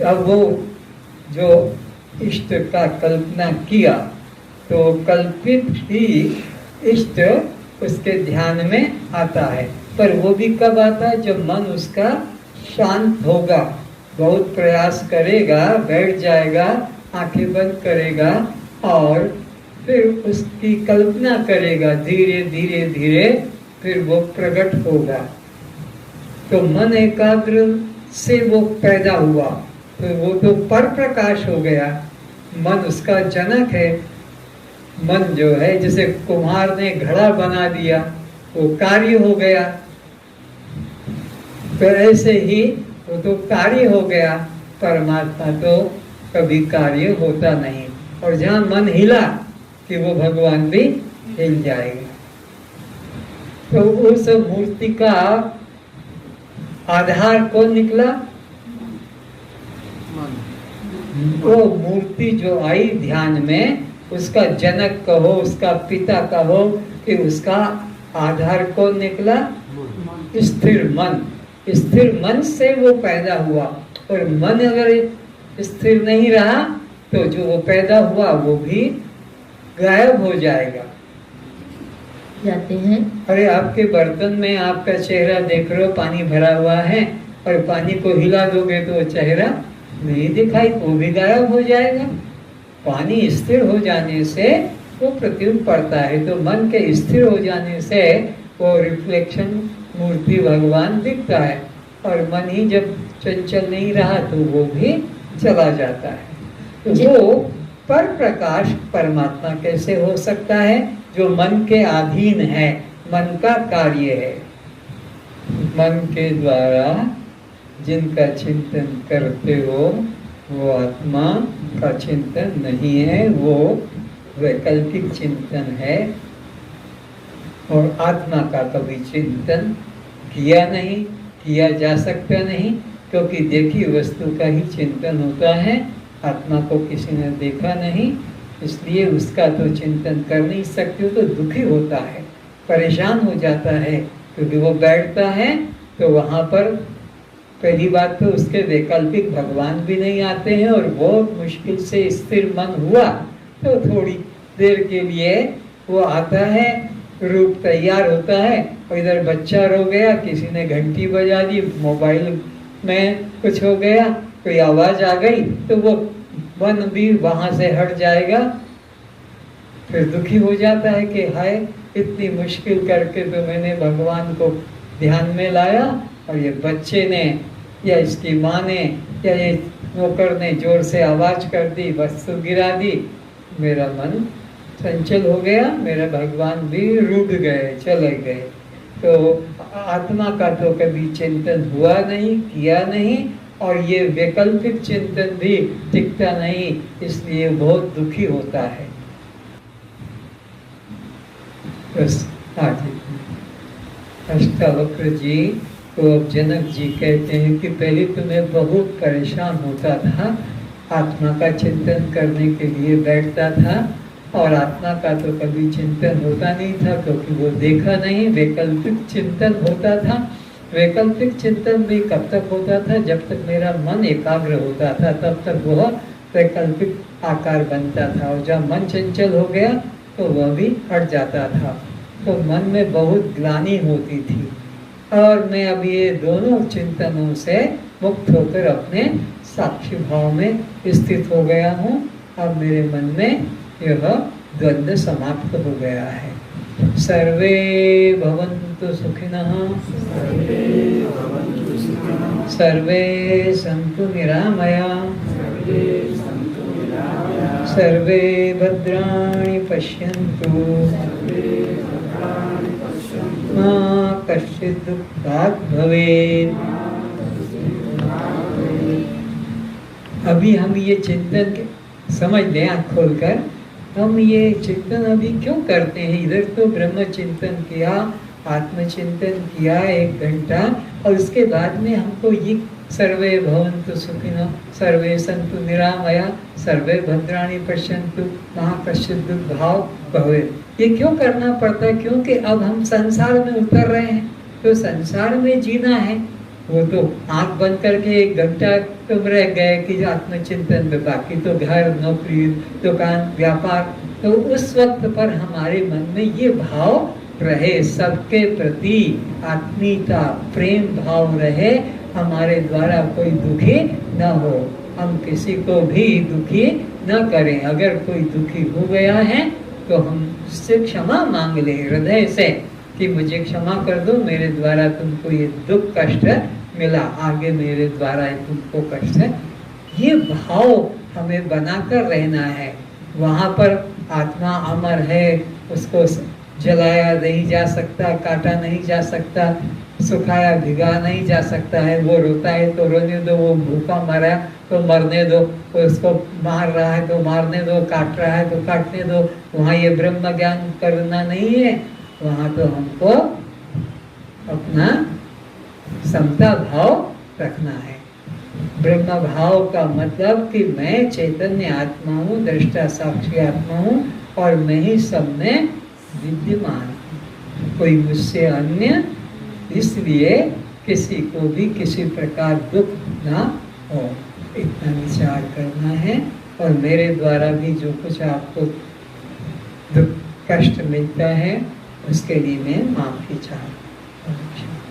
अब वो जो इष्ट का कल्पना किया तो कल्पित ही इष्ट उसके ध्यान में आता है, पर वो भी कब आता है? जब मन उसका शांत होगा, बहुत प्रयास करेगा, बैठ जाएगा, आंखें बंद करेगा और फिर उसकी कल्पना करेगा, धीरे धीरे धीरे फिर वो प्रकट होगा। तो मन एकाग्र से वो पैदा हुआ, तो वो तो पर प्रकाश हो गया, मन उसका जनक है। मन जो है, जैसे कुम्हार ने घड़ा बना दिया, वो कार्य हो गया, तो ऐसे ही वो तो कार्य हो गया। परमात्मा तो कभी कार्य होता नहीं, और जहाँ मन हिला कि वो भगवान भी हिल जाएगा। तो उस मूर्ति का आधार कौन निकला? वो मूर्ति जो आई ध्यान में, उसका जनक कहो, उसका पिता कहो, कि उसका आधार कौन निकला? स्थिर मन। स्थिर मन से वो पैदा हुआ, और मन अगर स्थिर नहीं रहा तो जो वो पैदा हुआ वो भी गायब हो जाएगा। जाते हैं। अरे आपके बर्तन में आपका चेहरा देख रहे हो, पानी भरा हुआ है, और पानी को हिला दोगे तो चेहरा नहीं दिखाई, वो भी गायब हो जाएगा। पानी स्थिर हो जाने से वो प्रतिबिंब पड़ता है, तो मन के स्थिर हो जाने से वो रिफ्लेक्शन मूर्ति भगवान दिखता है, और मन ही जब चंचल नहीं रहा तो वो भी चला जाता है। तो वो पर प्रकाश परमात्मा कैसे हो सकता है? जो मन के अधीन है, मन का कार्य है। मन के द्वारा जिनका चिंतन करते हो वो आत्मा का चिंतन नहीं है, वो वैकल्पिक चिंतन है, और आत्मा का कभी चिंतन किया नहीं, किया जा सकता नहीं, क्योंकि देखी वस्तु का ही चिंतन होता है, आत्मा को किसी ने देखा नहीं, इसलिए उसका तो चिंतन कर नहीं सकते। तो दुखी होता है, परेशान हो जाता है, क्योंकि वो बैठता है तो वहाँ पर पहली बात तो उसके वैकल्पिक भगवान भी नहीं आते हैं, और बहुत मुश्किल से स्थिर मन हुआ तो थोड़ी देर के लिए वो आता है, रूप तैयार होता है, और इधर बच्चा रो गया, किसी ने घंटी बजा दी, मोबाइल में कुछ हो गया, कोई आवाज आ गई, तो वो मन भी वहां से हट जाएगा। फिर दुखी हो जाता है कि हाय, इतनी मुश्किल करके तो मैंने भगवान को ध्यान में लाया, और ये बच्चे ने या इसकी माँ ने या ये नौकर ने जोर से आवाज कर दी, वस्तु गिरा दी, मेरा मन चंचल हो गया, मेरे भगवान भी रुठ गए, चले गए। तो आत्मा का तो कभी चिंतन हुआ नहीं, किया नहीं, और ये वैकल्पिक चिंतन भी टिकता नहीं, इसलिए बहुत दुखी होता है। बस आगे अष्टावक्र जी तो अब जनक जी कहते हैं कि पहले तो मैं बहुत परेशान होता था, आत्मा का चिंतन करने के लिए बैठता था, और आत्मा का तो कभी चिंतन होता नहीं था, क्योंकि वो देखा नहीं, वैकल्पिक चिंतन होता था। वैकल्पिक चिंतन भी कब तक होता था? जब तक मेरा मन एकाग्र होता था, तब तक वह वैकल्पिक आकार बनता था, और जब मन चंचल हो गया तो वह भी हट जाता था। तो मन में बहुत ग्लानि होती थी, और मैं अब ये दोनों चिंतनों से मुक्त होकर अपने साक्षी भाव में स्थित हो गया हूँ। अब मेरे मन में यह द्वंद्व समाप्त हो गया है। सर्वे भवन्तु सुखिनः, सर्वे सन्तु निरामयाः, सर्वे भद्राणि पश्यन्तु, मा कश्चित् दुःखात् भवेत्। अभी हम ये चिंतन समझ लें आँख खोलकर, हम ये चिंतन अभी क्यों करते हैं? इधर तो ब्रह्म चिंतन किया, आत्मचिंतन किया 1 घंटा, और उसके बाद में हमको ये सर्वे भवन्तु सुखिनः, सर्वे सन्तु निरामया, सर्वे भद्राणि पश्यन्तु, मा कश्चित् दुर्भाग् भवेत्, ये क्यों करना पड़ता है? क्योंकि अब हम संसार में उतर रहे हैं, तो संसार में जीना है, वो तो आंख बंद करके 1 घंटा तुम रह गए कि आत्मचिंतन में, बाकी तो घर, नौकरी, दुकान, व्यापार। तो उस वक्त पर हमारे मन में ये भाव रहे, सबके प्रति आत्मीयता, प्रेम भाव रहे, हमारे द्वारा कोई दुखी न हो, हम किसी को भी दुखी न करें। अगर कोई दुखी हो गया है तो हम उससे क्षमा मांग लें हृदय से कि मुझे क्षमा कर दो, मेरे द्वारा तुमको ये दुख कष्ट मिला, आगे मेरे द्वारा तुमको कष्ट है। ये भाव हमें बनाकर रहना है। वहाँ पर आत्मा अमर है, उसको जलाया नहीं जा सकता, काटा नहीं जा सकता, सुखाया भिगा नहीं जा सकता है। वो रोता है तो रोने दो, वो भूखा मरा तो मरने दो, उसको मार रहा है तो मारने दो, काट रहा है तो काटने दो। वहाँ ये ब्रह्म ज्ञान करना नहीं है, वहाँ तो हमको अपना समता भाव रखना है। ब्रह्म भाव का मतलब कि मैं चैतन्य आत्मा हूँ, दृष्टा साक्षी आत्मा हूँ और मैं ही सब में विद्यमान हूँ, कोई मुझसे अन्य, इसलिए किसी को भी किसी प्रकार दुख ना हो, इतना विचार करना है। और मेरे द्वारा भी जो कुछ आपको दुख कष्ट मिलता है उसके लिए मैं माफी चाहता हूँ।